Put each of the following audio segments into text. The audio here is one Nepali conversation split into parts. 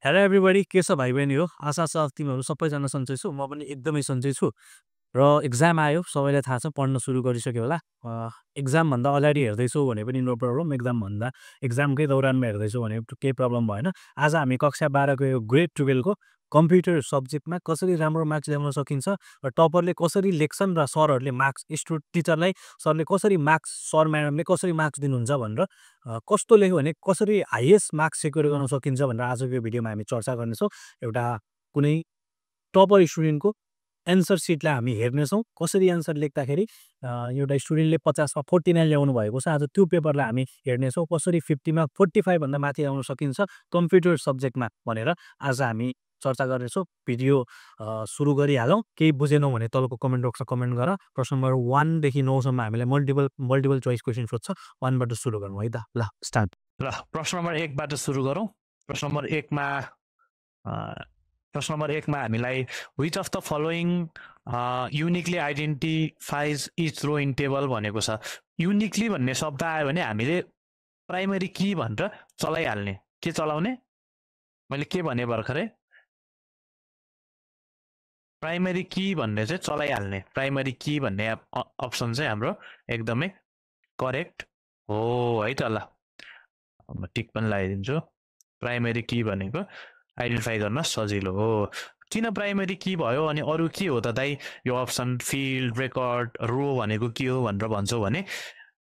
हेलो एभ्रीबडी के छ भाइ बहिनी हो आशा छ तिमीहरू सबैजना सन्चै छु म पनि एकदमै सन्चै छु र एक्जाम आयो सबैलाई थाहा छ पढ्न सुरु गरिसक्यो होला एक्जामभन्दा अगाडि हेर्दैछौ भने पनि नो प्रब्लम एक्जामकै दौरानमा हेर्दैछौ भने केही प्रब्लम भएन आज हामी कक्षा 12को यो ग्रेड 12को कम्प्युटर सब्जेक्टमा कसरी राम्रो मार्क्स ल्याउन सकिन्छ र टपरले कसरी लेख्छन् र सरहरूले मार्क्स टिचरलाई सरले कसरी मार्क्स सर म्याडमले कसरी मार्क्स दिनुहुन्छ भनेर कस्तो लेख्यो भने कसरी हाइएस्ट मार्क्स सेक्युर गर्न सकिन्छ भनेर आजको यो भिडियोमा हामी चर्चा गर्नेछौँ एउटा कुनै टपर स्टुडेन्टको एन्सर सिटलाई हामी हेर्नेछौँ कसरी एन्सर लेख्दाखेरि एउटा स्टुडेन्टले 50मा 49 ल्याउनु भएको छ आज त्यो पेपरलाई हामी हेर्नेछौँ कसरी 50मा 45 भन्दा माथि ल्याउन सकिन्छ कम्प्युटर सब्जेक्टमा भनेर आज हामी चर्चा गर्नेछौँ भिडियो सुरु गरिहालौँ केही बुझेनौँ भने तलको कमेन्ट बक्समा कमेन्ट गर प्रश्न नम्बर 1 देखि 9 सम्म हामीलाई मल्टिपल चोइस क्वेसन सोध्छ 1 बाट सुरु गरौँ है त ल स्टार्ट ल प्रश्न नम्बर 1 बाट सुरु गरौँ प्रश्न नम्बर 1 मा हामीलाई which of the following uniquely identifies each row in table भनेको छ युनिकली भन्ने शब्द आयो भने हामीले प्राइमरी की भनेर चलाइहाल्ने के चलाउने मैले के भने भर्खरै प्राइमरी की भन्ने चाहिँ चलाइहाल्ने प्राइमरी की भन्ने अप्सन चाहिँ हाम्रो एकदमै करेक्ट हो है त ल म टिक पनि लगाइदिन्छु प्राइमरी की भनेको आइडेन्टिफाई गर्न सजिलो हो किन प्राइमरी की भयो अनि अरु के हो त दाइ यो अप्सन फिल्ड रेकर्ड रो भनेको के हो भनेर भन्छौ भने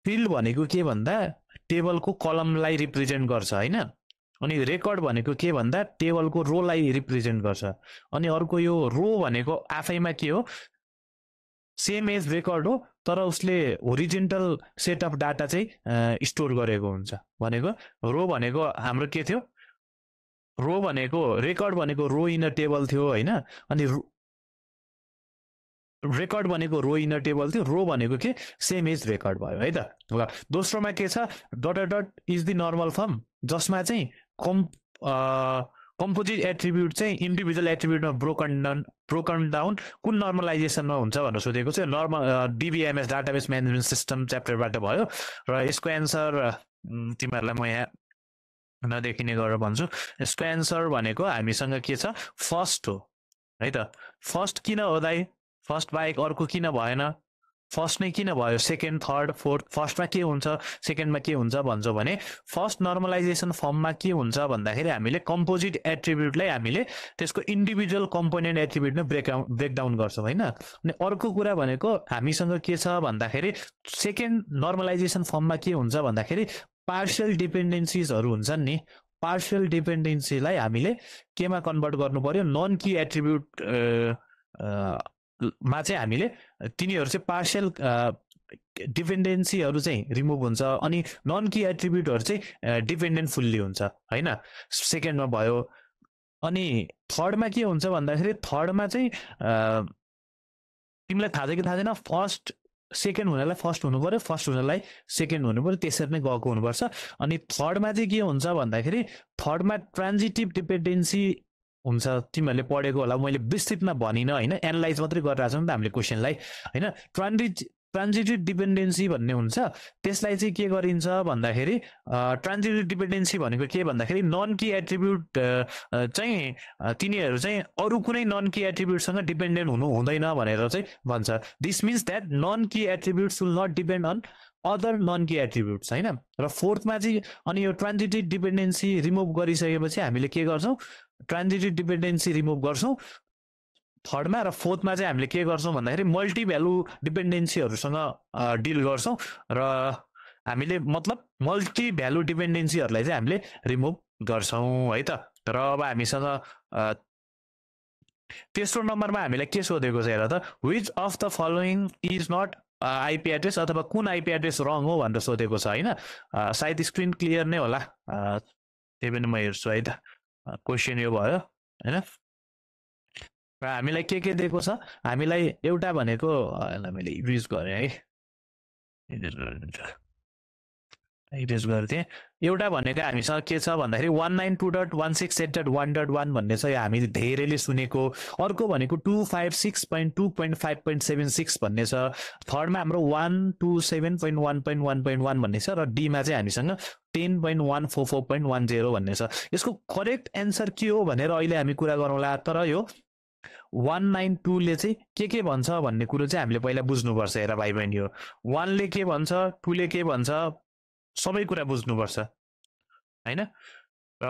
फिल्ड भनेको के भन्दा टेबलको कलमलाई रिप्रेजेन्ट गर्छ हैन अनि रेकर्ड भनेको के भन्दा टेबलको रोलाई रिप्रेजेन्ट गर्छ अनि अर्को यो रो भनेको आफैमा के हो सेम एज रेकर्ड हो तर उसले होरिजेन्टल सेट अफ डाटा चाहिँ स्टोर गरेको हुन्छ भनेको रो भनेको हाम्रो के थियो रो भनेको रेकर्ड भनेको रो इन अ टेबल थियो हैन अनि रेकर्ड भनेको रो इन अ टेबल थियो रो भनेको के सेम एज रेकर्ड भयो है त ल दोस्रोमा के छ dot is the normal form जसमा चाहिँ कम्पोजिट एट्रिब्युट चाहिँ इन्डिभिजुअल एट्रिब्युटमा ब्रोकन डाउन कुन नर्मलाइजेसनमा हुन्छ भनेर सोधेको छ नर्मल डिबिएमएस डाटाबेस म्यानेजमेन्ट सिस्टम च्याप्टरबाट भयो र यसको एन्सर तिमीहरूलाई म यहाँ नदेखिने गरेर भन्छु यसको एन्सर भनेको हामीसँग के छ फर्स्ट हो है त फर्स्ट किन हो दाइ फर्स्ट बाहेक अर्को किन भएन फर्स्ट नै किन भयो सेकेन्ड थर्ड फोर्थ फर्स्टमा के हुन्छ सेकेन्डमा के हुन्छ भन्छौँ भने फर्स्ट नर्मलाइजेसन फर्ममा के हुन्छ भन्दाखेरि हामीले कम्पोजिट एट्रिब्युटलाई हामीले त्यसको इन्डिभिजुअल कम्पोनेन्ट एट्रिब्युटमा ब्रेकडाउन गर्छौँ होइन अनि अर्को कुरा भनेको हामीसँग के छ भन्दाखेरि सेकेन्ड नर्मलाइजेसन फर्ममा के हुन्छ भन्दाखेरि पार्शियल डिपेन्डेन्सिजहरू हुन्छन् नि पार्शियल डिपेन्डेन्सीलाई हामीले केमा कन्भर्ट गर्नु पर्यो नन की एट्रिब्युट मा चाहिँ हामीले तिनीहरू चाहिँ पार्शियल डिपेन्डेन्सीहरू चाहिँ रिमुभ हुन्छ अनि नन की एट्रिब्युटहरू चाहिँ डिपेन्डेन्ट फुल्ली हुन्छ हैन सेकेन्डमा भयो अनि थर्डमा के हुन्छ भन्दाखेरि थर्डमा चाहिँ तिमीलाई थाहा छ कि थाहा छैन फर्स्ट सेकेन्ड हुनलाई फर्स्ट हुनु पर्यो फर्स्ट हुनलाई सेकेन्ड हुनु पर्यो त्यसरी नै गएको हुनुपर्छ अनि थर्डमा चाहिँ के हुन्छ भन्दाखेरि थर्डमा ट्रान्जिटिभ डिपेन्डेन्सी हुन्छ तिमीहरूले पढेको होला मैले विस्तृतमा भनिनँ हैन एनालाइज मात्रै गरिरहेको छौँ नि त हामीले क्वेसनलाई हैन ट्रान्जिटिभ डिपेन्डेन्सी भन्ने हुन्छ त्यसलाई चाहिँ के गरिन्छ भन्दाखेरि ट्रान्जिटिभ डिपेन्डेन्सी भनेको के भन्दाखेरि नन की एट्रिब्युट चाहिँ तिनीहरू चाहिँ अरू कुनै नन की एट्रिब्युटसँग डिपेन्डेन्ट हुनु हुँदैन भनेर चाहिँ भन्छ this means that non key attributes will not depend on other non key attributes हैन र फोर्थमा चाहिँ अनि यो ट्रान्जिटिभ डिपेन्डेन्सी रिमुभ गरिसकेपछि हामीले के गर्छौँ ट्रान्जिटिभ डिपेन्डेन्सी रिमुभ गर्छौँ थर्डमा र फोर्थमा चाहिँ हामीले के गर्छौँ भन्दाखेरि मल्टी भ्यालु डिपेन्डेन्सीहरूसँग डिल गर्छौँ र हामीले मतलब मल्टी भ्यालु डिपेन्डेन्सीहरूलाई चाहिँ हामीले रिमुभ गर्छौँ है त र अब हामीसँग तेस्रो नम्बरमा हामीलाई के सोधेको छ हेर त which of the following is not IP address अथवा कुन आइपी एड्रेस रङ हो भनेर सोधेको छ होइन सायद स्क्रिन क्लियर नै होला त्यही पनि म हेर्छु है त क्वेसन यो भयो होइन र हामीलाई के दिएको छ हामीलाई एउटा भनेको मैले युज गरेँ है इरेज गरिदिएँ। एउटा भनेको हामीसँग के छ भन्दाखेरि 192.168.1.1 भन्ने छ, यो हामी धेरैले सुनेको। अर्को भनेको 256.2.5.76 भन्ने छ। थर्डमा हाम्रो 127.1.1.1 भन्ने छ र डीमा चाहिँ हामीसँग 10.144.10 भन्ने छ। यसको करेक्ट एन्सर के हो भनेर अहिले हामी कुरा गरौँला। तर यो 192 ले चाहिँ के भन्छ भन्ने कुरो चाहिँ हामीले पहिला बुझ्नुपर्छ। हेर भाइ बहिनी, हो 1 ले के भन्छ, 2 ले के भन्छ, सबै कुरा बुझ्नुपर्छ हैन। र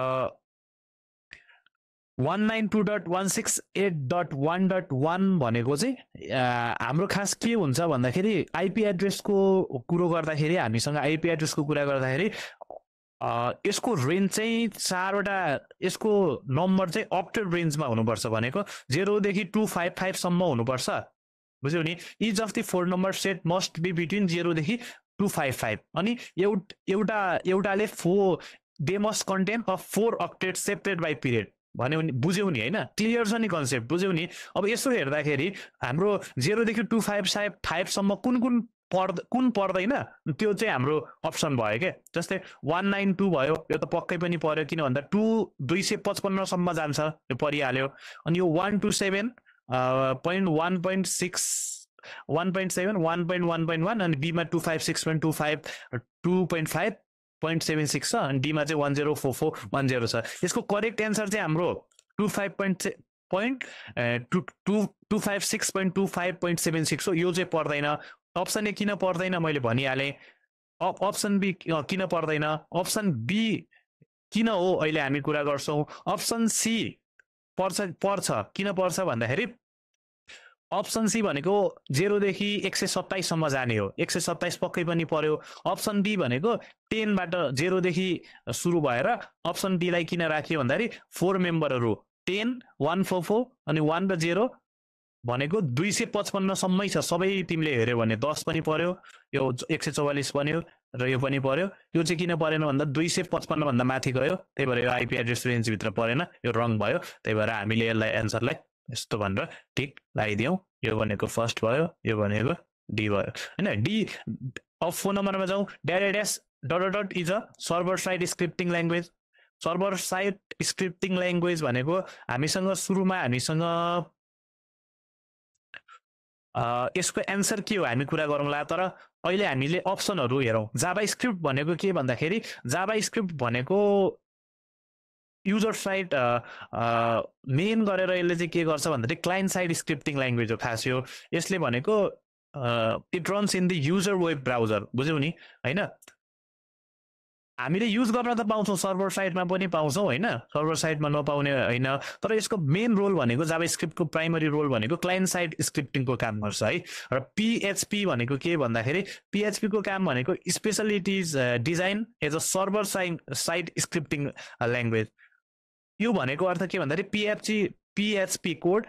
192.168.1.1 भनेको चाहिँ हाम्रो खास के हुन्छ भन्दाखेरि आइपी एड्रेसको कुरो गर्दाखेरि, हामीसँग आइपी एड्रेसको कुरा गर्दाखेरि यसको रेन्ज चाहिँ 4वटा, यसको नम्बर चाहिँ अक्टेट रेन्जमा हुनुपर्छ। भनेको 0 देखि 255 सम्म हुनुपर्छ, बुझ्यौ नि। Each of the 4 number set must be between 0 देखि 255। अनि एउटाले 4 they must contain of 4 octet separate by period भन्यो नि, बुझ्यौ नि हैन। क्लियर छ नि कन्सेप्ट, बुझ्यौ नि। अब यसो हेर्दाखेरि हाम्रो 0 देखि 255 सम्म कुन पर्दैन त्यो चाहिँ हाम्रो अप्सन भयो के। जस्तै 192 भयो, यो त पक्कै पनि पर्यो, किन भन्दा 255 सम्म जान्छ, यो परिहाल्यो। अनि यो 127.1.6 1.7 1.1.1 अनि बीमा 256.25 2.5.76 छ अनि डीमा चाहिँ 104410 छ। यसको करेक्ट एन्सर चाहिँ हाम्रो 256.25.76 हो। यो चाहिँ पर्दैन। अप्सन ए किन पर्दैन मैले भनिहालेँ। अप्सन बी किन पर्दैन, अप्सन बी किन हो अहिले हामी कुरा गर्छौँ। अप्सन सी पर्छ किन पर्छ भन्दाखेरि अप्सन सी भनेको 0 देखि 127 सम्म जाने हो, 127 पक्कै पनि पर्यो। अप्सन डी भनेको 10 बाट 0 देखि सुरु भएर अप्सन डी लाई किन राखियो भन्दाखेरि 4 मेम्बरहरू 10 144 अनि 1 र 0 भनेको 255 सम्मै छ। सबै तिमीले हेर्यो भने 10 पनि पर्यो, यो 144 बन्यो र यो पनि पर्यो। यो चाहिँ किन परेन भन्दा 255 भन्दा माथि गयो, त्यही भएर यो आइपी एड्रेस रेन्ज भित्र परेन, यो रङ भयो। त्यही भएर हामीले यसलाई एन्सरलाई यस्तो भनेर टिक लगाइदियौँ। यो भनेको फर्स्ट भयो, यो भनेको डी भयो हैन। डी अब फोन नम्बरमा जाउँ। Dash dot is a server side scripting language. Server side scripting language भनेको हामीसँग सुरुमा यसको एन्सर के हो हामी कुरा गरौँला। तर अहिले हामीले अप्सनहरू हेरौँ। जाभा स्क्रिप्ट भनेको के भन्दाखेरि जाभा स्क्रिप्ट भनेको युजर साइड मेन गरेर यसले चाहिँ के गर्छ भन्दाखेरि क्लाइन्ट साइड स्क्रिप्टिङ ल्याङ्ग्वेज हो खास यो। यसले भनेको it runs in the user web browser, बुझ्यौ नि हैन। हामीले युज गर्न त पाउँछौँ, सर्भर साइडमा पनि पाउँछौँ हैन, सर्भर साइडमा नपाउने होइन। तर यसको मेन रोल भनेको जाभा स्क्रिप्टको प्राइमरी रोल भनेको क्लाइन्ट साइड स्क्रिप्टिङको काम गर्छ है। र पिएचपी भनेको के भन्दाखेरि पिएचपीको काम भनेको specialities design as a server side scripting language. यो भनेको अर्थ के भन्दाखेरि पिएचपी कोड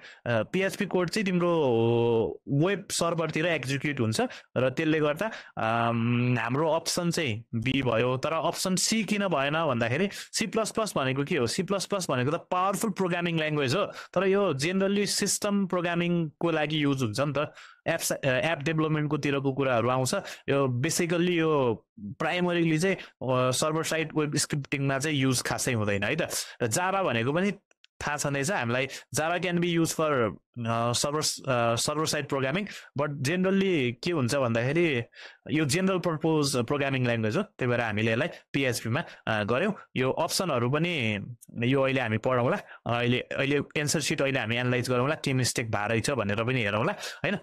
चाहिँ तिम्रो वेब सर्भरतिर एक्जिक्युट हुन्छ र त्यसले गर्दा हाम्रो अप्सन चाहिँ बी भयो। तर अप्सन सी किन भएन भन्दाखेरि सी प्लस प्लस भनेको के हो, सी प्लस प्लस भनेको त पावरफुल प्रोग्रामिङ ल्याङ्ग्वेज हो। तर यो जेनरली सिस्टम प्रोग्रामिङको लागि युज हुन्छ नि त, एप डेभलपमेन्टको तिरको कुराहरू आउँछ। यो बेसिकल्ली यो प्राइमरीली चाहिँ सर्भर साइड वेब स्क्रिप्टिङमा चाहिँ युज खासै हुँदैन है त। जाभा भनेको पनि थाहा छँदैछ हामीलाई, Java can be use for server side programming, but generally के हुन्छ भन्दाखेरि यो जेनरल पर्पोज प्रोग्रामिङ ल्याङ्ग्वेज हो। त्यही भएर हामीले यसलाई पिएचपीमा गऱ्यौँ। यो अप्सनहरू पनि यो अहिले हामी पढौँला। अहिले एन्सर सिट अहिले हामी एनालाइज गरौँला, के मिस्टेक भएर छ भनेर पनि हेरौँला हैन।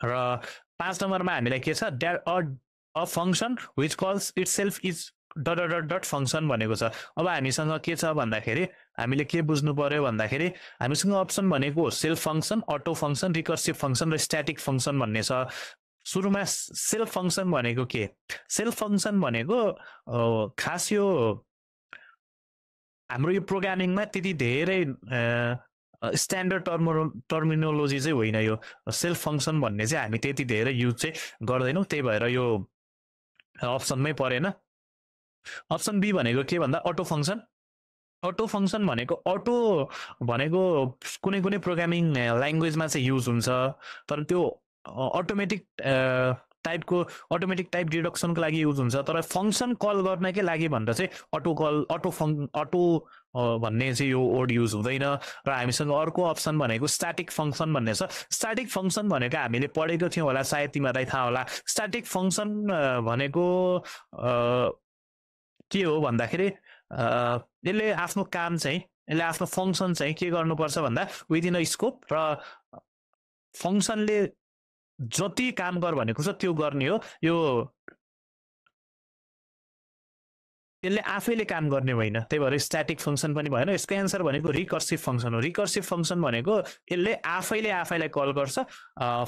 र 5 नम्बरमा हामीलाई के छ, a function which calls itself is dot function भनेको छ। अब हामीसँग के छ भन्दाखेरि हामीले के बुझ्नु पर्यो भन्दाखेरि हामीसँग अप्सन भनेको self function, auto function, recursive function र स्ट्याटिक फङ्सन भन्ने छ। सुरुमा सेल्फ फङ्सन भनेको के, सेल्फ फङ्सन भनेको खास यो हाम्रो यो प्रोग्रामिङमा त्यति धेरै स्ट्यान्डर्ड टर्मिनोलोजी चाहिँ होइन। यो सेल्फ फङ्सन भन्ने चाहिँ हामी त्यति धेरै युज चाहिँ गर्दैनौँ, त्यही भएर यो अप्सनमै परेन। अप्सन बी भनेको के भन्दा अटो फङ्सन। अटो फङ्सन भनेको कुनै कुनै प्रोग्रामिङ ल्याङ्ग्वेजमा चाहिँ युज हुन्छ, तर त्यो अटोमेटिक टाइपको अटोमेटिक टाइप डिडक्सनको लागि युज हुन्छ तर फङ्सन कल गर्नकै लागि भनेर चाहिँ अटो भन्ने चाहिँ यो वर्ड युज हुँदैन र हामीसँग अर्को अप्सन भनेको स्ट्याटिक फङ्सन भन्ने छ स्ट्याटिक फङ्सन भनेको हामीले पढेको थियौँ होला सायद तिमीहरूलाई थाहा होला स्ट्याटिक फङ्सन भनेको के हो भन्दाखेरि यसले आफ्नो काम चाहिँ यसले आफ्नो फङ्सन चाहिँ के गर्नुपर्छ भन्दा विदिन अ स्कोप र फङ्सनले जति काम गर भनेको छ त्यो गर्ने हो यो यसले आफैले काम गर्ने होइन त्यही भएर स्ट्याटिक फङ्सन पनि भएन यसको एन्सर भनेको रिकर्सिभ फङ्सन हो रिकर्सिभ फङ्सन भनेको यसले आफैलाई कल गर्छ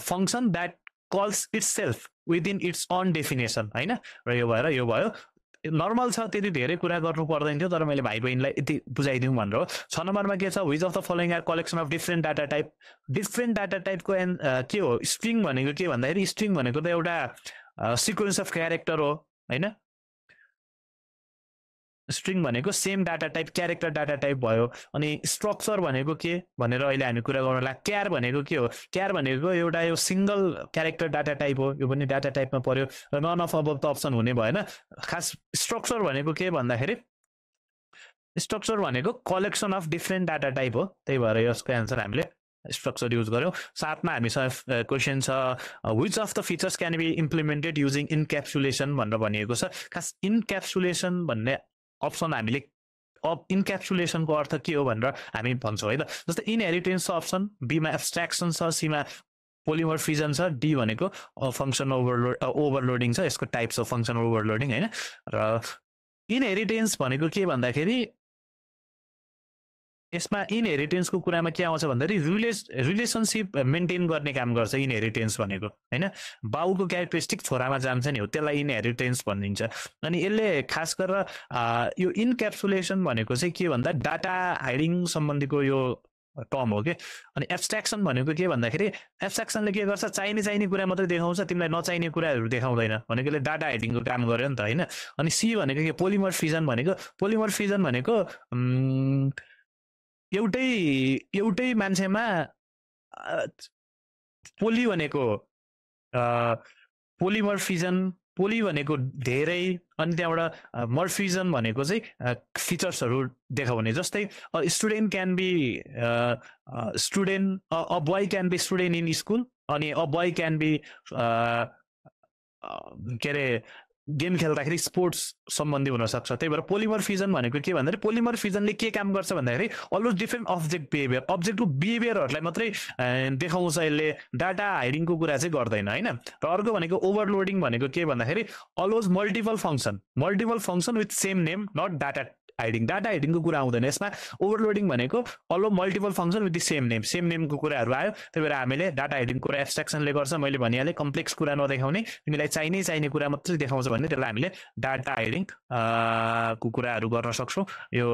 function that calls itself within its own definition होइन र यो भएर यो भयो नर्मल छ त्यति धेरै कुरा गर्नु पर्दैन थियो तर मैले भाइ बहिनीलाई यति बुझाइदिउँ भनेर हो 6 नम्बरमा के छ which of the following are collection of different data टाइपको के हो स्ट्रिङ भनेको के भन्दाखेरि स्ट्रिङ भनेको त एउटा सिक्वेन्स अफ क्यारेक्टर हो होइन स्ट्रिङ भनेको same data type character data type भयो अनि स्ट्रक्चर भनेको के भनेर अहिले हामी कुरा गर्नुला क्यार भनेको के हो क्यार भनेको एउटा यो सिंगल क्यारेक्टर डाटा टाइप हो यो पनि डाटा टाइपमा पर्यो र नन अफ अबभ त अप्सन हुने भएन खास स्ट्रक्चर भनेको के भन्दाखेरि स्ट्रक्चर भनेको collection of different data type हो त्यही भएर यसको एन्सर हामीले स्ट्रक्चर युज गर्यौं साथमा हामीसँग क्वेशन छ which of the features can be implemented using encapsulation भनेर भनिएको छ खास इन्क्याप्सुलेसन भन्ने अप्सन हामीले इन्क्याप्सुलेसनको अर्थ के हो भनेर हामी भन्छौँ है त जस्तै इनहेरिटेन्स छ अप्सन बीमा एब्स्ट्राक्सन छ सीमा पोलिमर्फिजम छ डी भनेको फङ्सन ओभरलोडिङ छ यसको टाइप्स अफ फङ्सन ओभरलोडिङ होइन र इनहेरिटेन्स भनेको के भन्दाखेरि यसमा इनहेरिटेन्सको कुरामा के आउँछ भन्दाखेरि रिलेसनसिप मेन्टेन गर्ने काम गर्छ इनहेरिटेन्स भनेको होइन बाउको क्यारेक्टरिस्टिक छोरामा जान्छ नि हो त्यसलाई इनहेरिटेन्स भनिन्छ अनि यसले खास गरेर यो इनक्याप्सुलेसन भनेको चाहिँ के भन्दा डाटा हाइडिङ सम्बन्धीको यो टर्म हो कि अनि एब्स्ट्राक्सन भनेको के भन्दाखेरि एब्स्ट्राक्सनले के गर्छ चाहिने कुरा मात्रै देखाउँछ तिमीलाई नचाहिने कुराहरू देखाउँदैन भनेको यसले डाटा हाइडिङको काम गर्यो नि त होइन अनि सी भनेको के पोलिमर्फिजम भनेको एउटै मान्छेमा पोली भनेको पोलिमर्फिजम पोली भनेको धेरै अनि त्यहाँबाट मर्फिजम भनेको चाहिँ फिचर्सहरू देखाउने जस्तै student can be student a boy can be student in school अनि अ बोय क्यान बी के अरे गेम खेल्दाखेरि स्पोर्ट्स सम्बन्धी हुनसक्छ त्यही भएर पोलिमर्फिजम भनेको के भन्दाखेरि पोलिमर्फिजमले के काम गर्छ भन्दाखेरि अलवेज डिफ्रेन्ट अब्जेक्टको बिहेभियरहरूलाई मात्रै देखाउँछ यसले डाटा हाइडिङको कुरा चाहिँ गर्दैन होइन र अर्को भनेको ओभरलोडिङ भनेको के भन्दाखेरि always multiple function with same name not data हाइडिङको कुरा आउँदैन यसमा ओभरलोडिङ भनेको allow multiple function with the सेम नेमको कुराहरू आयो त्यही भएर हामीले डाटा हाइडिङको कुरा एब्स्ट्राक्सनले गर्छ मैले भनिहालेँ कम्प्लेक्स कुरा नदेखाउने तिमीलाई चाहिने कुरा मात्रै देखाउँछ भने त्यसलाई हामीले डाटा हाइडिङ को कुराहरू गर्न सक्छौँ यो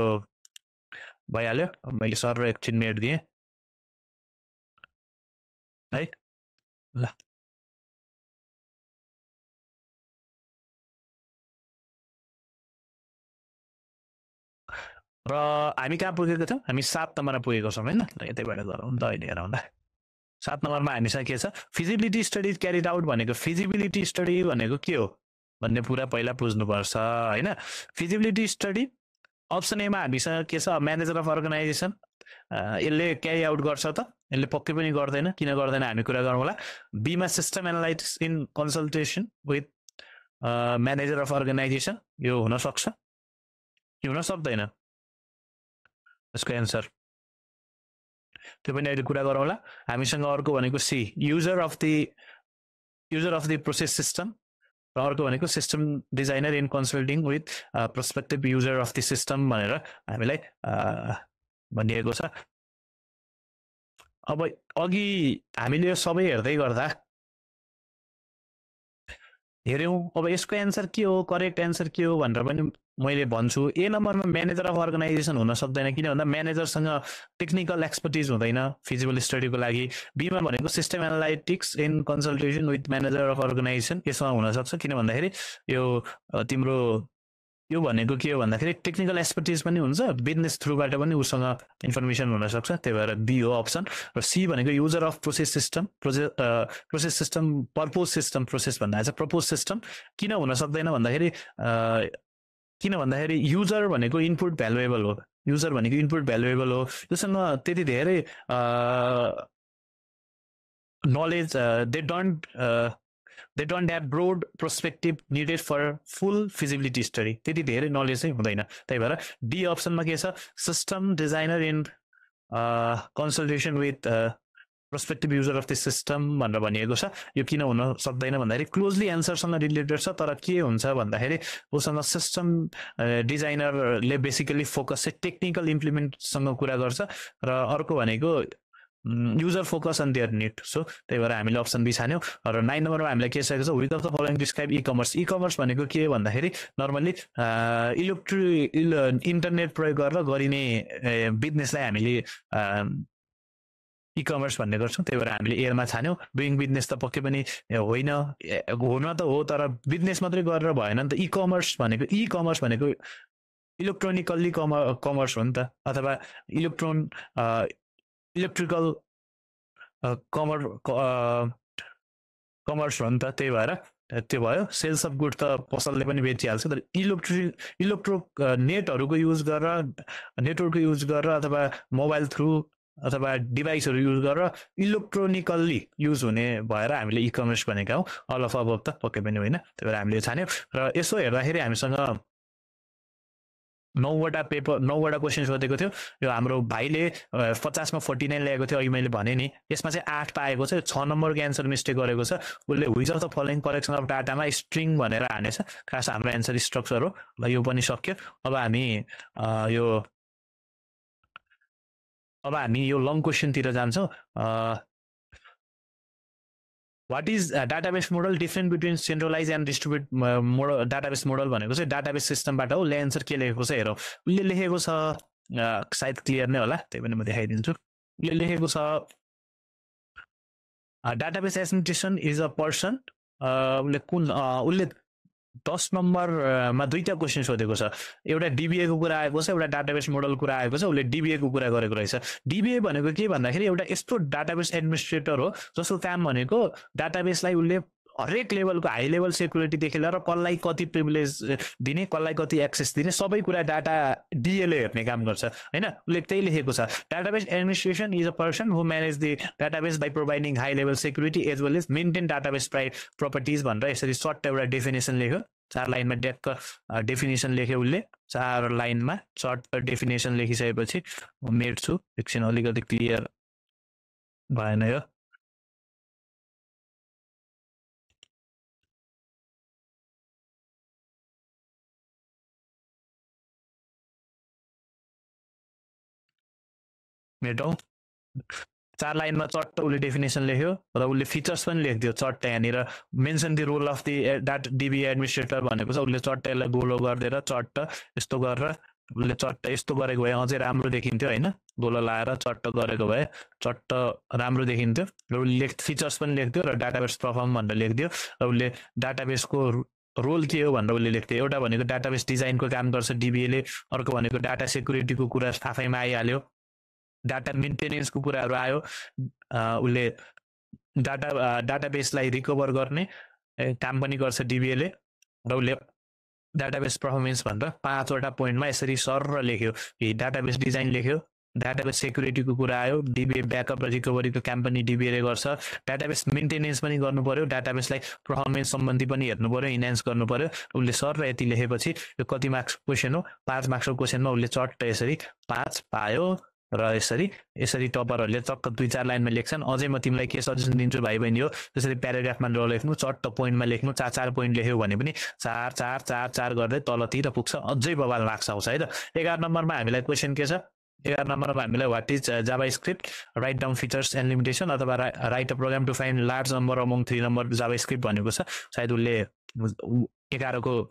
भइहाल्यो मैले सर्भर एकछिन मिनेट दिएँ है ल र हामी कहाँ पुगेको थियौँ हामी 7 नम्बरमा पुगेको छौँ होइन यतै भएर गरौँ नि त अहिले हेरौँला 7 नम्बरमा हामीसँग के छ फिजिबिलिटी स्टडी क्यारिड आउट भनेको फिजिबिलिटी स्टडी भनेको के हो भन्ने कुरा पहिला बुझ्नुपर्छ होइन फिजिबिलिटी स्टडी अप्सन एमा हामीसँग के छ म्यानेजर अफ अर्गनाइजेसन यसले क्यारी आउट गर्छ त यसले पक्कै पनि गर्दैन किन गर्दैन हामी कुरा गरौँला बीमा system analytics in consultation with manager of organisation यो हुनसक्छ यो हुन सक्दैन यसको एन्सर त्यो पनि अहिले कुरा गरौँला हामीसँग अर्को भनेको C user of the process system र अर्को भनेको system designer in consulting with prospective user of the system भनेर हामीलाई भनिएको छ अब अघि हामीले यो सबै हेर्दै गर्दा हेऱ्यौँ अब यसको एन्सर के हो करेक्ट एन्सर के हो भनेर पनि मैले भन्छु ए नम्बरमा म्यानेजर अफ अर्गनाइजेसन हुन सक्दैन किन भन्दा म्यानेजरसँग टेक्निकल एक्सपर्टिज हुँदैन फिजिबल स्टडीको लागि बीमा भनेको system analytics in consultation with manager of organisation यसमा हुनसक्छ किन भन्दाखेरि यो तिम्रो यो भनेको के हो भन्दाखेरि टेक्निकल एक्सपर्टिज पनि हुन्छ, बिजनेस थ्रुबाट पनि उसँग इन्फर्मेसन हुनसक्छ, त्यही भएर बी हो अप्सन। र सी भनेको user of process system, process system purpose system, process भन्दा चाहिँ प्रपोज सिस्टम किन हुन सक्दैन भन्दाखेरि युजर भनेको इनपुट भ्यालुएबल हो, युजर भनेको इनपुट भ्यालुएबल हो, त्योसँग त्यति धेरै knowledge they don't have broad perspective needed for full feasibility study, त्यति धेरै नलेज चाहिँ हुँदैन। त्यही भएर डी अप्सनमा के छ, system designer in consultation with prospective user of the system भनेर भनिएको छ। यो किन हुन सक्दैन भन्दाखेरि क्लोजली एन्सरसँग रिलेटेड छ, तर के हुन्छ भन्दाखेरि उसँग सिस्टम डिजाइनरले बेसिकली फोकस चाहिँ टेक्निकल इम्प्लिमेन्टसँग कुरा गर्छ, र अर्को भनेको user focus on their need. So त्यही भएर हामीले अप्सन बी छान्यौँ। र 9 नम्बरमा हामीलाई के सकेको छ, which of the following describe e commerce. E commerce भनेको के भन्दाखेरि नर्मली इन्टरनेट प्रयोग गरेर गरिने बिजनेसलाई हामीले इ कमर्स भन्ने गर्छौँ, त्यही भएर हामीले एयरमा छान्यौँ। डुइङ बिजनेस त पक्कै पनि होइन, हुन त हो तर बिजनेस मात्रै गरेर भएन नि त। इ कमर्स भनेको इलेक्ट्रोनिकल्ली कमर्स हो नि त, अथवा इलेक्ट्रिकल कमर्स हो नि त, त्यही भएर त्यो भयो। सेल्स अफ गुड त पसलले पनि बेचिहाल्छ, तर नेटहरूको युज गरेर, नेटवर्कको युज गरेर अथवा मोबाइल थ्रु अथवा डिभाइसहरू युज गरेर इलेक्ट्रोनिकल्ली युज हुने भएर हामीले इ कमर्स भनेका हौँ। अल अफ अबभ त पक्कै पनि होइन, त्यही भएर हामीले छान्यौँ। र यसो हेर्दाखेरि हामीसँग 9वटा क्वेसन सोधेको थियो। यो हाम्रो भाइले 50 मा 49 ल्याएको थियो, अघि मैले भने नि, यसमा चाहिँ 8 पाएको छ, 6 नम्बरको एन्सर मिस्टेक गरेको छ उसले। Which of the following correction of डाटामा स्ट्रिङ भनेर हानेछ, खास हाम्रो एन्सर स्ट्रक्चर हो। ल यो पनि सक्यो। अब हामी यो लङ क्वेसनतिर जान्छौँ। What is database model, different between centralize and distribute model. Database model भनेको चाहिँ डाटाबेस सिस्टमबाट हो। ले एन्सर के लेखेको छ हेरौँ। उसले लेखेको छ, सायद क्लियर नै होला, त्यही पनि म देखाइदिन्छु। उसले लेखेको छ database administration is a person. उसले 10 नम्बरमा 2टा क्वेसन सोधेको छ, एउटा डिबिए को कुरा आएको छ, एउटा डाटाबेस मोडल कुरा आएको छ। उसले डिबिए को कुरा गरेको रहेछ। डिबिए भनेको के भन्दाखेरि एउटा यस्तो डाटाबेस एडमिनिस्ट्रेटर हो जसको काम भनेको डाटाबेसलाई उसले हरेक लेभलको हाई लेभल सेक्युरिटीदेखि लिएर कसलाई कति प्रिभिलेज दिने, कसलाई कति एक्सेस दिने, सबै कुरा डाटा डिएले हेर्ने काम गर्छ होइन। उसले त्यही लेखेको छ, database administration is a person who manage the database by providing high level security as well as maintain database properties भनेर यसरी सर्ट एउटा डेफिनेसन लेख्यो। 4 लाइनमा डेप्थ डेफिनेसन लेख्यो उसले, 4 लाइनमा सर्ट डेफिनेसन लेखिसकेपछि म मेट्छु एकछिन, अलिकति क्लियर भएन यो। मेटौँ। 4 लाइनमा चट्ट उसले डेफिनेसन लेख्यो र उसले फिचर्स पनि लेखिदियो चट्ट। यहाँनिर mention the role of the DB administrator भनेको छ। उसले चट्ट यसलाई गोलो गरिदिएर चट्ट यस्तो गरेर उसले चट्ट यस्तो गरेको भए अझै राम्रो देखिन्थ्यो होइन। गोलो लाएर चट्ट गरेको भए चट्ट राम्रो देखिन्थ्यो। र उसले फिचर्स पनि लेखिदियो र डाटाबेस पर्फर्म भनेर लेखिदियो। र उसले डाटाबेसको रोल के हो भनेर उसले लेख्थ्यो। एउटा भनेको डाटाबेस डिजाइनको काम गर्छ डिबिएले, अर्को भनेको डाटा सेक्युरिटीको कुरा आफैमा आइहाल्यो, डाटा मेन्टेनेन्सको कुराहरू आयो, उसले डाटाबेसलाई रिकभर गर्ने काम पनि गर्छ डिबिएले, र उसले डाटाबेस पर्फर्मेन्स भनेर 5वटा पोइन्टमा यसरी सर लेख्यो। डाटाबेस डिजाइन लेख्यो, डाटाबेस सेक्युरिटीको कुरा आयो, डिबिए ब्याकअप र रिकभरीको काम पनि डिबिएले गर्छ, डाटाबेस मेन्टेनेन्स पनि गर्नु पर्यो, डाटाबेसलाई पर्फर्मेन्स सम्बन्धी पनि हेर्नु पर्यो, इन्हान्स गर्नु पर्यो। उसले सर र यति लेखेपछि यो कति मार्क्स क्वेसन हो, 5 मार्क्सको क्वेसनमा उसले चट्ट यसरी 5 पायो। र यसरी टपरहरूले चक्क 2-4 लाइनमा लेख्छन्। अझै म तिमीलाई के सजेसन दिन्छु भाइ बहिनी हो, त्यसरी प्याराग्राफमा नलेख्नु, चट्ट पोइन्टमा लेख्नु। 4 पोइन्ट लेख्यो भने पनि 4 गर्दै तलतिर पुग्छ, अझै बबाल मार्क्स आउँछ है त। 11 नम्बरमा हामीलाई क्वेसन के छ, 11 नम्बरमा हामीलाई what is JavaScript, write down features and limitation अथवा write a program to find large number among 3 number JavaScript भनेको छ। सायद उसले 11 को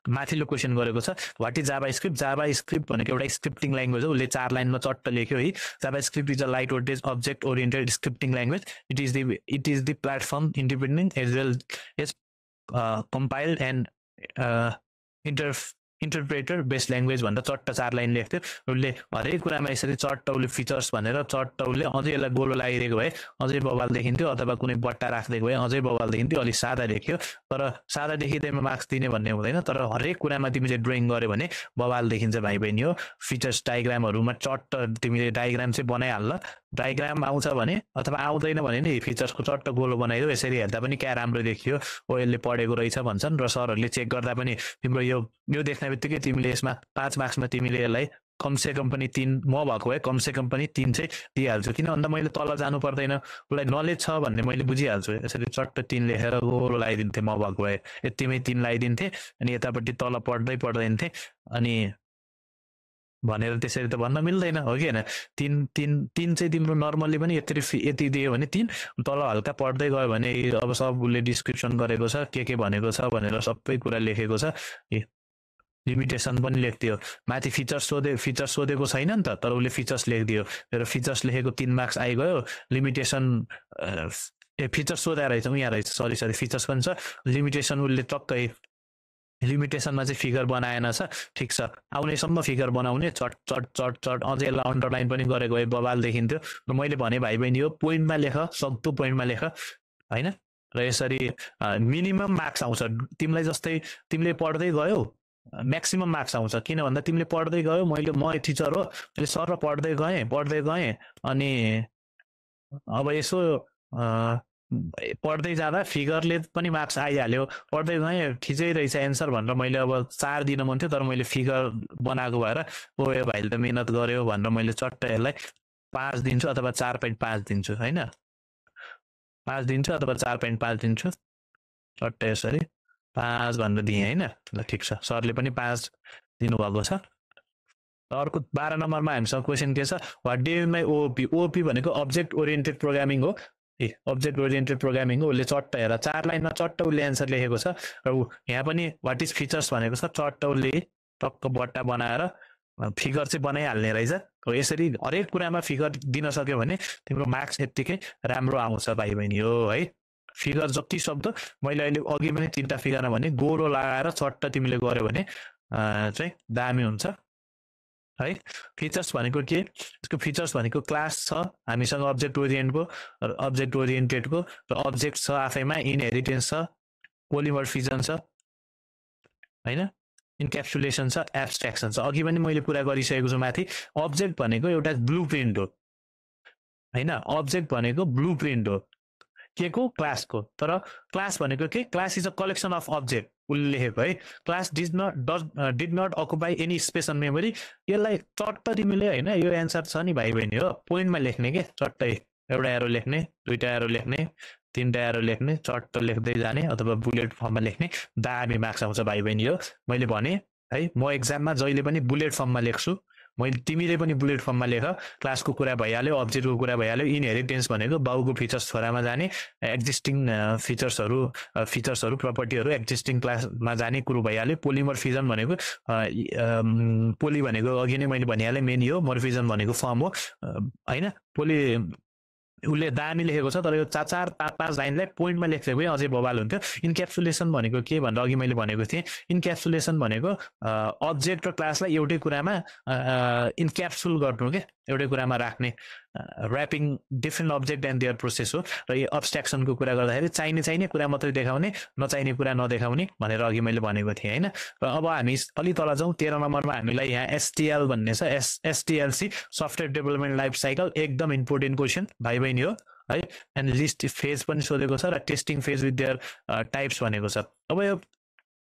माथिल्लो क्वेसन गरेको छ। What is JavaScript? JavaScript भनेको एउटा स्क्रिप्टिङ ल्याङ्ग्वेज हो। उसले 4 लाइनमा चट्ट लेख्यो है। JavaScript is a light weighted object oriented scripting language. It is the platform independent as well as compiled and interpreter best language भनेर चट्ट 4 लाइन लेख्थ्यो। उसले हरेक कुरामा यसरी चट्ट उसले फिचर्स भनेर चट्ट उसले अझै यसलाई गोलो लगाइदिएको भए अझै बवाल देखिन्थ्यो, अथवा कुनै बट्टा राखिदिएको भए अझै बवाल देखिन्थ्यो। अलिक सादा लेख्यो, तर सादा देखिँदैमा मार्क्स दिने भन्ने हुँदैन, तर हरेक कुरामा तिमीले ड्रइङ गर्यो भने बवाल देखिन्छ भाइ बहिनी हो। फिचर्स डायग्रामहरूमा चट्ट तिमीले डायग्राम चाहिँ बनाइहाल्ल, डायग्राम आउँछ भने अथवा आउँदैन भने नि फिचर्सको चट्ट गोलो बनाइदियो। यसरी हेर्दा पनि क्या राम्रो देखियो, ओ यसले पढेको रहेछ भन्छन्, र सरहरूले चेक गर्दा पनि तिम्रो यो देख्ने बित्तिकै तिमीले यसमा 5 मार्क्समा तिमीले यसलाई कमसेकम पनि 3, म भएको भए कमसेकम पनि 3 चाहिँ दिइहाल्छु, किन भन्दा मैले तल जानु पर्दैन, उसलाई नलेज छ भन्ने मैले बुझिहाल्छु। यसरी चट्ट 3 लेखेर गोलो लगाइदिन्थेँ म भएको भए, यतिमै 3 लगाइदिन्थेँ, अनि यतापट्टि तल पढ्दै पढ्दैन्थेँ, अनि भनेर त्यसरी त भन्न मिल्दैन हो कि होइन। 3 चाहिँ तिम्रो नर्मल्ली पनि यति दियो भने 3, तल हल्का पढ्दै गयो भने अब सब उसले डिस्क्रिप्सन गरेको छ, के भनेको छ भनेर सबै कुरा लेखेको छ। लिमिटेसन पनि लेखिदियो, माथि फिचर्स सोधेको छैन नि त, तर उसले फिचर्स लेखिदियो, मेरो फिचर्स लेखेको 3 मार्क्स आइगयो। लिमिटेसन फिचर्स सोधा रहेछ यहाँ रहेछ, सरी फिचर्स पनि छ, लिमिटेसन उसले टक्कै लिमिटेसनमा चाहिँ फिगर बनाएन छ, ठिक छ, आउनेसम्म फिगर बनाउने चट चट चट चट अझै यसलाई अन्डरलाइन पनि गरेको भए बवाल देखिन्थ्यो। र मैले भने भाइ बहिनी हो, पोइन्टमा लेख, सक्दो पोइन्टमा लेख होइन, र यसरी मिनिमम मार्क्स आउँछ। तिमीलाई जस्तै तिमीले पढ्दै गयौ म्याक्सिमम मार्क्स आउँछ, किन भन्दा तिमीले पढ्दै गयौ, म टिचर हो, मैले सर र पढ्दै गएँ, अनि अब यसो पढ्दै जाँदा फिगरले पनि मार्क्स आइहाल्यो, पढ्दै गएँ ठिकै रहेछ एन्सर भनेर मैले अब 4 दिन मन थियो, तर मैले फिगर बनाएको भएर ओ यो भाइले त मिहिनेत गर्यो भनेर मैले चट्ट यसलाई 5 दिन्छु अथवा 4.5 दिन्छु होइन, 5 दिन्छु अथवा 4.5 दिन्छु, चट्ट यसरी 5 भनेर दिएँ होइन। ल ठिक छ, सरले पनि 5 दिनुभएको छ। अर्को 12 नम्बरमा हामीसँग क्वेसन के छ, what do you my OOP. OOP भनेको अब्जेक्ट ओरिएन्टेड प्रोग्रामिङ हो, अब्जेक्ट ओरिएन्टेड प्रोग्रामिङ हो। उसले चट्ट हेर 4 लाइनमा चट्ट उसले एन्सर लेखेको छ, र यहाँ पनि वाट इज फिचर्स भनेको छ, चट्ट उसले टक्क बट्टा बनाएर फिगर चाहिँ बनाइहाल्ने रहेछ। हो यसरी हरेक कुरामा फिगर दिन सक्यो भने तिम्रो मार्क्स यत्तिकै राम्रो आउँछ भाइ बहिनी हो है। फिगर जति सक्दो, मैले अहिले अघि पनि 3टा फिगरमा भने गोरो लगाएर चट्ट तिमीले गर्यो भने चाहिँ दामी हुन्छ है। फिचर्स भनेको के, यसको फिचर्स भनेको क्लास छ हामीसँग अब्जेक्ट ओरिएन्टेडको, र अब्जेक्ट छ आफैमा, इनहेरिटेन्स छ, पोलिमर्फिजम छ होइन, इन्क्याप्सुलेसन छ, एब्स्ट्र्याक्सन छ। अघि पनि मैले कुरा गरिसकेको छु माथि, अब्जेक्ट भनेको एउटा ब्लुप्रिन्ट हो होइन, अब्जेक्ट भनेको ब्लुप्रिन्ट हो के को, क्लासको। तर क्लास भनेको के, class is a collection of object उसले लेखेको है। Class did not occupy any space on memory. यसलाई चट्ट तिमीले होइन, यो एन्सर छ नि भाइ बहिनी हो, पोइन्टमा लेख्ने के, चट्टै एउटा एरो लेख्ने, 2टा एरो लेख्ने, 3टा एरो लेख्ने, चट्ट लेख्दै जाने, अथवा बुलेट फर्ममा लेख्ने, दामी मार्क्स आउँछ भाइ बहिनी हो। मैले भने है, म एक्जाममा जहिले पनि बुलेट फर्ममा लेख्छु, तिमीले पनि बुलेट फर्ममा लेख। क्लासको कुरा भइहाल्यो, अब्जेक्टको कुरा भइहाल्यो, इनहेरिटेन्स भनेको बाउको फिचर्स छोरामा जाने, एक्जिस्टिङ फिचर्सहरू प्रपर्टीहरू एक्जिस्टिङ क्लासमा जाने कुरो भइहाल्यो। पोलिमर्फिजम भनेको पोली भनेको अघि नै मैले भनिहालेँ मेन हो, मर्फिजम भनेको फर्म हो होइन। उसले दामी लेखेको छ, तर यो 4-5 लाइनलाई पोइन्टमा लेख्दै भए अझै बवाल हुन्थ्यो। इन्क्याप्सुलेसन भनेको के भनेर अघि मैले भनेको थिएँ, इन्क्याप्सुलेसन भनेको अब्जेक्ट र क्लासलाई एउटै कुरामा इन्क्याप्सुल गर्नु के, एउटै कुरामा राख्ने, rapping different object and their process हो। र यो अब्स्ट्र्याक्सनको कुरा गर्दाखेरि चाहिने कुरा मात्रै देखाउने, नचाहिने कुरा नदेखाउने भनेर अघि मैले भनेको थिएँ होइन। र अब हामी अलि तल जाउँ, 13 नम्बरमा हामीलाई यहाँ एसटिएल भन्ने छ, एसटिएलसी सफ्टवेयर डेभलपमेन्ट लाइफ साइकल, एकदम इम्पोर्टेन्ट क्वेसन भाइ बहिनी हो है। एन्ड लिस्ट फेज पनि सोधेको छ, र testing phase with their types भनेको छ। अब यो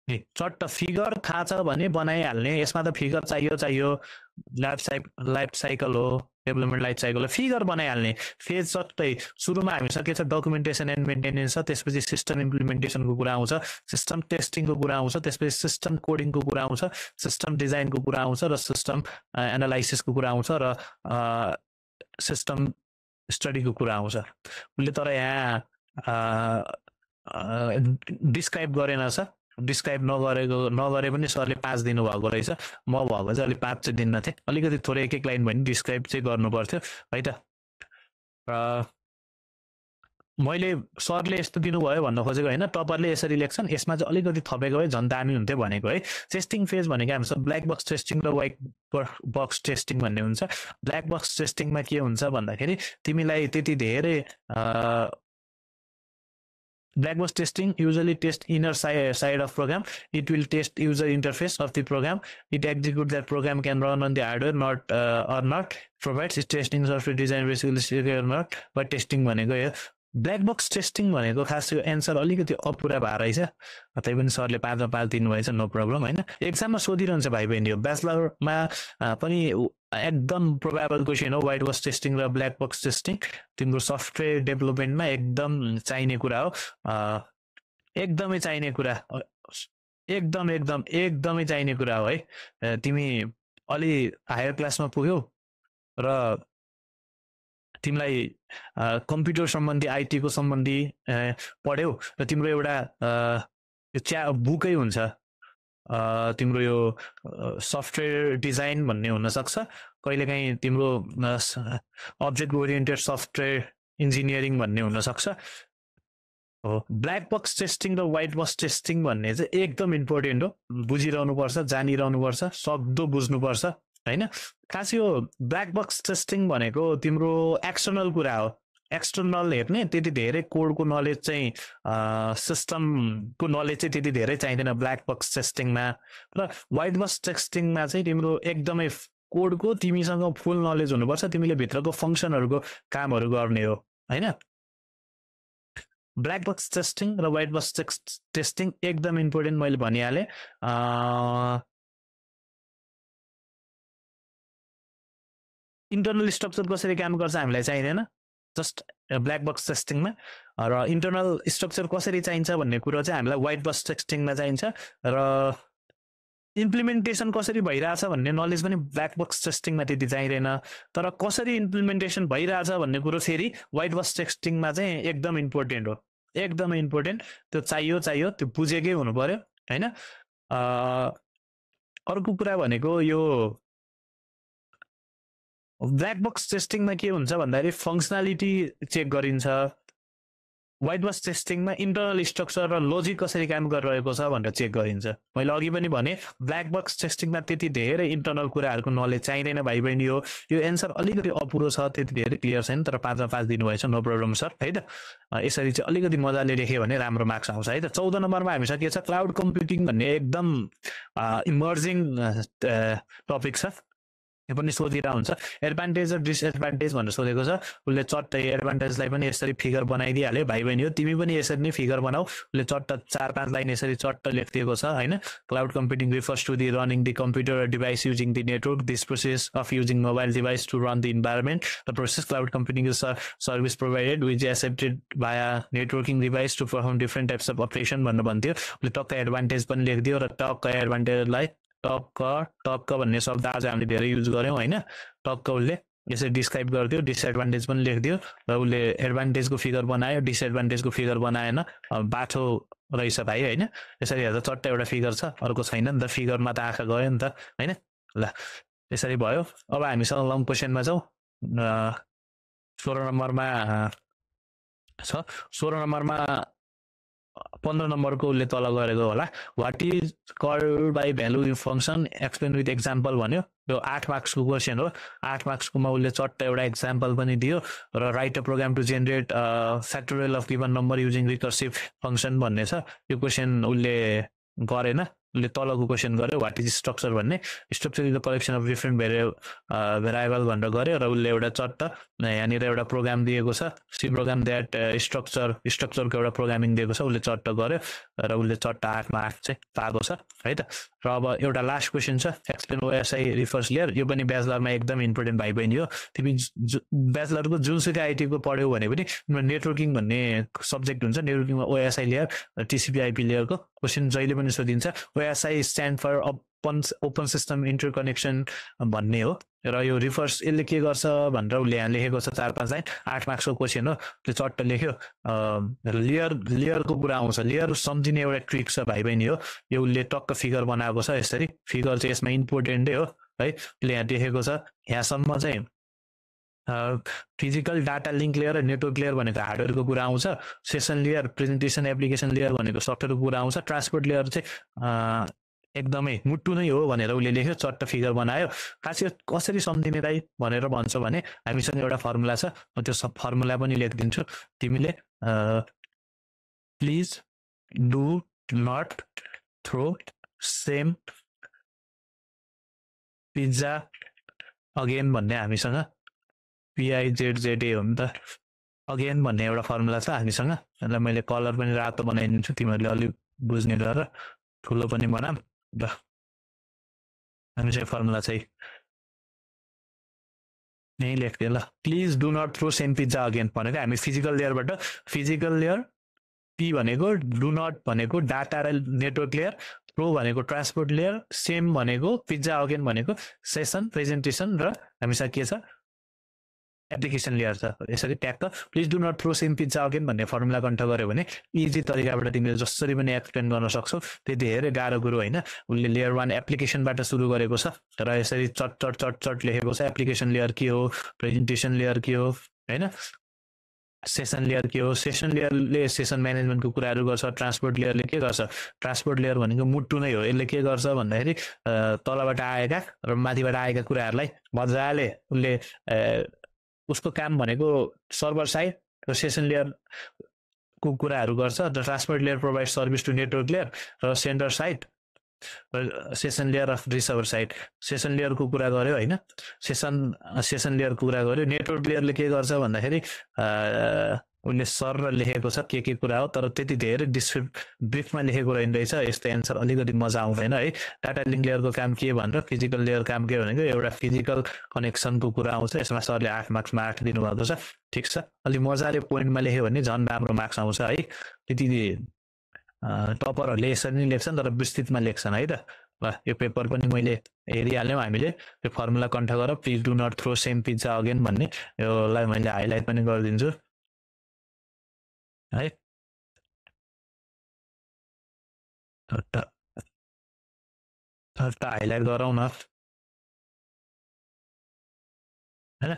चट्ट फिगर थाहा छ भने बनाइहाल्ने, यसमा त फिगर चाहियो, लाइफ साइकल हो, डेभलपमेन्ट लाइफ साइकल हो, फिगर बनाइहाल्ने। फेज चट्टै सुरुमा हामीसँग के छ, डकुमेन्टेसन एन्ड मेन्टेनेन्स छ, त्यसपछि सिस्टम इम्प्लिमेन्टेसनको कुरा आउँछ, सिस्टम टेस्टिङको कुरा आउँछ, त्यसपछि सिस्टम कोडिङको कुरा आउँछ, सिस्टम डिजाइनको कुरा आउँछ, र सिस्टम एनालाइसिसको कुरा आउँछ, र सिस्टम स्टडीको कुरा आउँछ। उसले तर यहाँ डिस्क्राइब गरेन छ, डिस्क्राइब नगरे पनि सरले 5 दिनुभएको रहेछ। म भएको चाहिँ अलिक 5 चाहिँ दिन्न थिएँ, अलिकति थोरै एक लाइन भने डिस्क्राइब चाहिँ गर्नु पर्थ्यो है त। मैले सरले यस्तो दिनुभयो भन्न खोजेको होइन, टपरले यसरी लेख्छन्, यसमा चाहिँ अलिकति थपेको भए झन् दामी हुन्थ्यो भनेको है। टेस्टिङ फेज भनेको हामीसँग ब्ल्याक बक्स टेस्टिङ र व्हाइट बक्स टेस्टिङ भन्ने हुन्छ। ब्ल्याक बक्स टेस्टिङमा के हुन्छ भन्दाखेरि तिमीलाई त्यति धेरै Black box testing usually test inner side of program. It will test user interface of the program. It executes that program can run on the hardware not or not. Provides its testing software design basically or not. But testing भनेको यो ब्ल्याक बक्स टेस्टिङ भनेको खास यो एन्सर अलिकति अपुरा भएर रहेछ, तै पनि सरले 5 मा 5 दिनुभएछ, नो प्रब्लम हैन। एक्जाममा सोधिरहन्छ भाइ बहिनी, हो ब्याचलरमा पनि एकदम प्रोबेबल क्वेसन हो व्हाइट बक्स टेस्टिङ र ब्ल्याक बक्स टेस्टिङ। तिम्रो सफ्टवेयर डेभलपमेन्टमा एकदम चाहिने कुरा हो, एकदमै चाहिने कुरा, एकदमै चाहिने कुरा हो है। तिमी अलि हायर क्लासमा पुग्यौ र तिमीलाई कम्प्युटर सम्बन्धी आइटी को सम्बन्धी पढ्यौ र तिम्रो एउटा बुकै हुन्छ, तिम्रो यो सफ्टवेयर डिजाइन भन्ने हुन सक्छ, कहिलेकाहीँ तिम्रो अब्जेक्ट ओरिएन्टेड सफ्टवेयर इन्जिनियरिङ भन्ने हुन सक्छ हो। ब्ल्याक बक्स टेस्टिङ र व्हाइट बक्स टेस्टिङ भन्ने चाहिँ एकदम इम्पोर्टेन्ट हो, बुझिरहनु पर्छ, जानिरहनु पर्छ, सक्दो बुझ्नुपर्छ हैन। खास यो ब्ल्याक बक्स टेस्टिङ भनेको तिम्रो एक्सटर्नल कुरा हो, एक्सटर्नल हेर्ने, त्यति धेरै कोडको नलेज चाहिँ सिस्टमको नलेज चाहिँ त्यति धेरै चाहिँदैन ब्ल्याक बक्स टेस्टिङमा। र व्हाइट बक्स टेस्टिङमा चाहिँ तिम्रो एकदमै कोडको तिमीसँग फुल नलेज हुनुपर्छ, तिमीले भित्रको फङ्सनहरूको कामहरू गर्ने हो हैन। ब्ल्याक बक्स टेस्टिङ र व्हाइट बक्स टेस्टिङ एकदम इम्पोर्टेन्ट, मैले भनिहालेँ। इन्टरनल स्ट्रक्चर कसरी काम गर्छ हामीलाई चाहिँदैन जस्ट ब्ल्याक बक्स टेस्टिङमा, र इन्टरनल स्ट्रक्चर कसरी चाहिन्छ भन्ने कुरो चाहिँ हामीलाई व्हाइट बक्स टेस्टिङमा चाहिन्छ, र इम्प्लिमेन्टेसन कसरी भइरहेछ भन्ने नलेज पनि ब्ल्याक बक्स टेस्टिङमा त्यति चाहिँदैन। तर कसरी इम्प्लिमेन्टेसन भइरहेछ भन्ने कुरो फेरि व्हाइट बक्स टेस्टिङमा चाहिँ एकदम इम्पोर्टेन्ट हो, एकदमै इम्पोर्टेन्ट। त्यो चाहियो त्यो बुझेकै हुनु पर्यो हैन। अर्को कुरा भनेको यो ब्ल्याक बक्स टेस्टिङमा के हुन्छ भन्दाखेरि फङ्सनालिटी चेक गरिन्छ, व्हाइट बक्स टेस्टिङमा इन्टरनल स्ट्रक्चर र लजिक कसरी काम गरिरहेको छ भनेर चेक गरिन्छ। मैले अघि पनि भने ब्ल्याक बक्स टेस्टिङमा त्यति धेरै इन्टरनल कुराहरूको नलेज चाहिँदैन भाइ बहिनी हो। यो एन्सर अलिकति अपुरो छ, त्यति धेरै क्लियर छैन, तर 5 मा 5 दिनुभएछ, नो प्रब्लम सर है त। यसरी चाहिँ अलिकति मजाले लेख्यो भने राम्रो मार्क्स आउँछ है त। 14 नम्बरमा हामीसँग के छ, क्लाउड कम्प्युटिङ भन्ने एकदम इमर्जिङ टपिक छ, यो पनि सोधिरहेको हुन्छ। एडभान्टेज र डिसएडभान्टेज भनेर सोधेको छ, उसले चट्टै एडभान्टेजलाई पनि यसरी फिगर बनाइदिइहाल्यो भाइ बहिनी हो। तिमी पनि यसरी नै फिगर बनाऊ, उसले चट्ट 4-5 लाइन यसरी चट्ट लेखिदिएको छ हैन। Cloud computing refers to the running the computer or device using the network. This process of using mobile device to run the environment. The process cloud computing is a service provided which is accepted via networking device to perform different types of operation भन्नु भन्थ्यो। उसले टक्क एडभान्टेज पनि लेखिदियो र टक्क एडभान्टेजलाई टक्क भन्ने शब्द आज हामीले धेरै युज गर्यौँ हैन। टक्क उसले यसरी डिस्क्राइब गरिदियो, डिसएडभान्टेज पनि लेखिदियो र उसले एडभान्टेजको फिगर बनायो, डिसएडभान्टेजको फिगर बनाएन। बाठो रहेछ भाइ हैन। यसरी हेर्दा चट्ट एउटा फिगर छ, अर्को छैन नि त, फिगरमा त आँखा गयो नि त हैन। ल यसरी भयो। अब हामीसँग लङ क्वेसनमा जाउँ। 16 नम्बरमा छ, 16 नम्बरमा 15 नम्बरको उसले तल गरेको होला, what is called by value function explain with example भन्यो। यो 8 मार्क्सको क्वेसन हो। 8 मार्क्सकोमा उसले चट्ट एउटा एक्जाम्पल पनि दियो र write a program to generate factorial of given number using recursive function भन्ने छ। यो क्वेसन उसले गरेन, उसले तलको क्वेसन गर्यो, वाट इज स्ट्रक्चर भन्ने। Structure is the collection of different variable भनेर गर्यो र उसले एउटा चट्ट यहाँनिर एउटा प्रोग्राम दिएको छ, सी प्रोग्राम द्याट स्ट्रक्चरको एउटा प्रोग्रामिङ दिएको छ, उसले चट्ट गर्यो र उसले चट्ट 8 मा 8 चाहिँ पाएको छ है त। र अब एउटा लास्ट क्वेसन छ, एक्सप्लेन ओएसआई रिफर्स लेयर। यो पनि ब्याचलरमा एकदम इम्पोर्टेन्ट भाइ बहिनी हो। तिमी ब्याचलरको जुनसुकै आइटीको पढ्यौ भने पनि नेटवर्किङ भन्ने सब्जेक्ट हुन्छ, नेटवर्किङमा ओएसआई लेयर, टिसिपी आइपी लेयरको क्वेसन जहिले पनि सोधिन्छ। OSI stand for open system interconnection भन्ने हो र यो रिफर्स यसले के गर्छ भनेर उसले यहाँ लेखेको छ 4-5 लाइन। 8 मार्क्सको क्वेसन हो, त्यो चट्ट लेख्यो। लेयरको कुरा आउँछ, लेयर सम्झिने एउटा ट्रिक छ भाइ बहिनी हो। यो उसले टक्क फिगर बनाएको छ, यसरी फिगर चाहिँ यसमा इम्पोर्टेन्टै हो है। उसले यहाँ देखेको छ, यहाँसम्म चाहिँ फिजिकल डाटा लिङ्क लेयर र नेटवर्क लेयर भनेको हार्डवेयरको कुरा आउँछ, session layer presentation application layer भनेको सफ्टवेयरको कुरा आउँछ, ट्रान्सपोर्ट लेयर चाहिँ एकदमै मुट्टु नै हो भनेर उसले लेख्यो, चट्ट फिगर बनायो। खास यो कसरी सम्झिने दाइ भनेर भन्छ भने हामीसँग एउटा फर्मुला छ, म त्यो सब फर्मुला पनि लेखिदिन्छु। तिमीले please do not throw same pizza again भन्ने हामीसँग PIZZA हो नि त, अगेन भन्ने एउटा फर्मुला छ हामीसँग। यसलाई मैले कलर पनि रातो बनाइदिन्छु, तिमीहरूले अलिक बुझ्ने गरेर ठुलो पनि बनाम ल। हामीसँग फर्मुला चाहिँ यहीँ लेख्थेँ ल, please do not throw same pizza again भनेको हामी फिजिकल लेयरबाट, फिजिकल लेयर पी भनेको डु नट भनेको डाटा र नेटवर्क लेयर, थ्रो भनेको ट्रान्सपोर्ट लेयर, सेम भनेको पिज्जा अगेन भनेको सेसन प्रेजेन्टेसन र हामीसँग के छ एप्लिकेसन लेयर छ। यसरी ट्याक्क please do not throw same pizza again भन्ने फर्मुला कन्ठ गऱ्यो भने इजी तरिकाबाट तिमीले जसरी पनि एक्सप्लेन गर्न सक्छौ। त्यति धेरै गाह्रो कुरो होइन। उसले लेयर 1 एप्लिकेसनबाट सुरु गरेको छ, तर यसरी चट चट चट चट लेखेको छ। एप्लिकेसन लेयर के हो, प्रेजेन्टेसन लेयर के हो, होइन, सेसन लेयर के हो। सेसन लेयरले सेसन म्यानेजमेन्टको कुराहरू गर्छ। ट्रान्सपोर्ट लेयरले के गर्छ, ट्रान्सपोर्ट लेयर भनेको मुट्टु नै हो। यसले के गर्छ भन्दाखेरि तलबाट आएका र माथिबाट आएका कुराहरूलाई मजाले उसले उसको काम भनेको सर्भर साइड र सेसन लेयरको कुराहरू गर्छ। र transport layer provide service to network layer र सेन्डर साइड र session layer of receiver side. Session लेयरको कुरा गर्यो होइन, सेसन लेयरको कुरा गर्यो। नेटवर्क लेयरले के गर्छ भन्दाखेरि उसले सर लेखेको छ के कुरा हो, तर त्यति धेरै ब्रिफमा लेखेको रहेछ। यस्तो एन्सर अलिकति मजा आउँदैन है। डाटा लिङ्क लेयरको काम के भनेर फिजिकल लेयर काम के भनेको एउटा फिजिकल कनेक्सनको कुरा आउँछ। यसमा सरले 8 मार्क्समा 8 दिनुभएको छ। ठिक छ, अलि मजाले पोइन्टमा लेख्यो भने झन् राम्रो मार्क्स आउँछ है। त्यति टपरहरूले यसरी नै लेख्छन् तर विस्तृतमा लेख्छन् है त। ल, यो पेपर पनि मैले हेरिहाल्यौँ हामीले। यो फर्मुला कन्ठ गर, please do not throw same pizza again भन्ने, योलाई मैले हाइलाइट पनि गरिदिन्छु है। हाइलाइट गरौँ न होइन।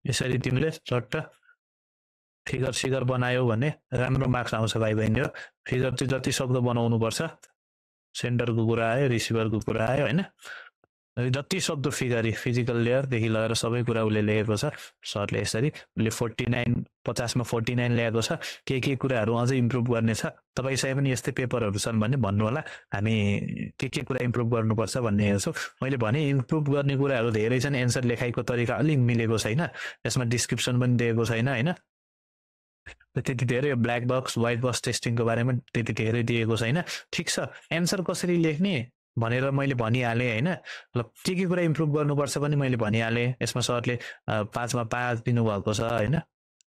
यसरी तिमीले चट्ट फिगर सिगर बनायो भने राम्रो मार्क्स आउँछ भाइ बहिनी। हो फिगर चाहिँ जति सक्दो बनाउनुपर्छ। सेन्डरको कुरा आयो, रिसिभरको कुरा आयो होइन, जति सक्दो फिगर फिजिकल लेयरदेखि लगेर सबै कुरा उसले लेखेको छ सरले। यसरी उसले 50मा 49 ल्याएको छ। के कुराहरू अझै इम्प्रुभ गर्ने छ, तपाईँसँग पनि यस्तै पेपरहरू छन् भने भन्नु होला। हामी के कुरा इम्प्रुभ गर्नुपर्छ भन्ने हेर्छौँ। मैले भने इम्प्रुभ गर्ने कुराहरू धेरै छन्। एन्सर लेखाइको तरिका अलिक मिलेको छैन, यसमा डिस्क्रिप्सन पनि दिएको छैन होइन। त्यति धेरै ब्ल्याक बक्स व्हाइट बक्स टेस्टिङको बारेमा त्यति धेरै दिएको छैन। ठिक छ, एन्सर कसरी लेख्ने भनेर मैले भनिहालेँ होइन। ल, के कुरा इम्प्रुभ गर्नुपर्छ पनि मैले भनिहालेँ। यसमा सरले 5मा 5 दिनुभएको छ होइन।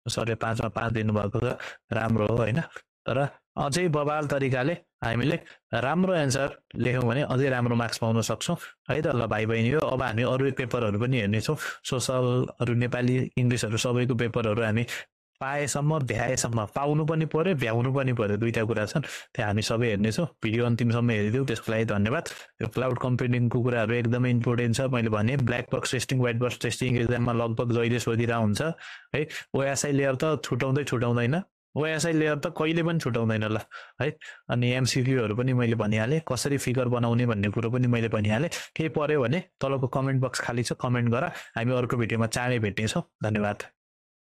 सरले 5मा 5 दिनुभएको छ, राम्रो हो होइन। तर अझै बवाल तरिकाले हामीले राम्रो एन्सर लेख्यौँ भने अझै राम्रो मार्क्स पाउन सक्छौँ है त। ल भाइ बहिनी, हो अब हामी अरू पेपरहरू पनि हेर्नेछौँ। सोसल, नेपाली, इङ्ग्लिसहरू सबैको पेपरहरू हामी पाएसम्म भ्याएसम्म, पाउनु पनि पर्यो भ्याउनु पनि पर्यो, दुईवटा कुरा छन्। त्यहाँ हामी सबै हेर्नेछौँ। भिडियो अन्तिमसम्म हेरिदिउँ, त्यसको लागि धन्यवाद। यो क्लाउड कम्प्युटिङको कुराहरू एकदमै इम्पोर्टेन्ट छ। मैले भने black box testing white box testing एक्जाममा लगभग जहिले सोधिरहेको हुन्छ है। ओएसआई लेयर त छुटाउँदैन, ओएसआई लेयर त कहिले पनि छुटाउँदैन ल है। अनि एमसिक्यूहरू पनि मैले भनिहालेँ, कसरी फिगर बनाउने भन्ने कुरो पनि मैले भनिहालेँ। केही पर्यो भने तलको कमेन्ट बक्स खाली छ, कमेन्ट गर। हामी अर्को भिडियोमा चाँडै भेट्नेछौँ। धन्यवाद।